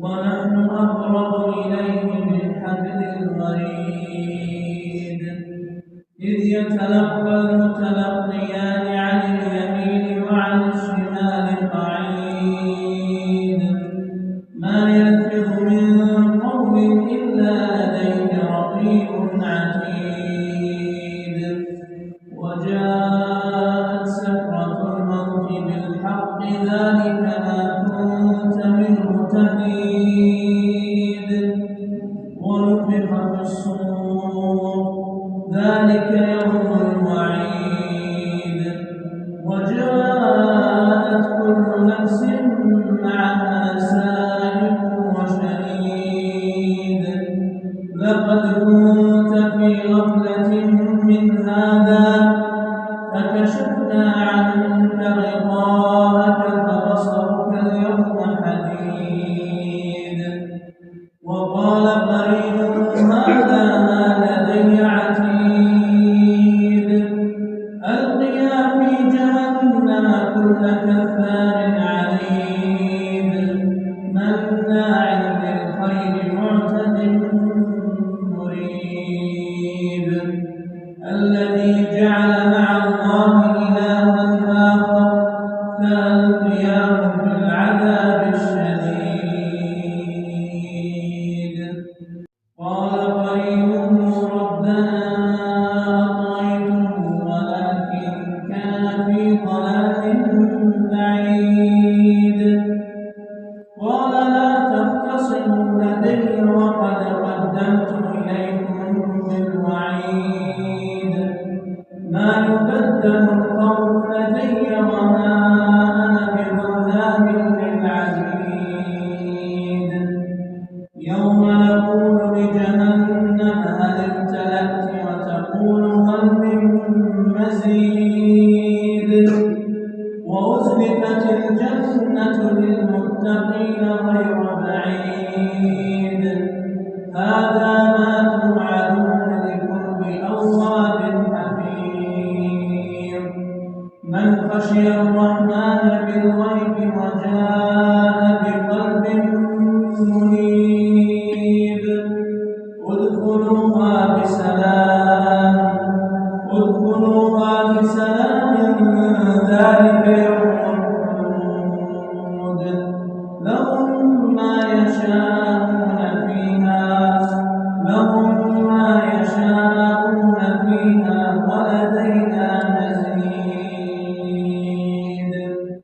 ونحن أقرب إليه من حبل الوريد إذ يتلقى المتلقيان عن اليمين وعن الشمال قعيد ما يلفظ من قول إلا لديه رقيب عتيد وجاءت سكرة الموت بالحق ذلك ما كنت منه تحيد ونفخ في الصور ذلك يوم الوعيد وجاءت كل نفس معها سائق وشهيد لقد كنت في غفلة من هذا فكشفنا عنك غطاءك فبصرك اليوم حديد وقال قرينه هذا ما لدي عتيد ألقيا في جهنم كل كفار عنيد مناع للخير معتد مريب الذي جعل مع الله إلها آخر فألقياه في العذاب الشديد قال قرينه ربنا أطغيته ولكن كان في ضلال بعيد قال لا تختصموا لدي وقد قدمت إليكم بالوعيد ما يبدل القول لدي وما أنا بظلام للعبيد يوم نقول لجهنم هل امتلأت وتقول هل من مزيد وأزلفت الجنة للمتقين غير بعيد هذا ما توعدون لكل أواب حفيظ من خشي الرحمن بالغيب وجاء بقلب منيب ادخلوها بسلام ذلك يوم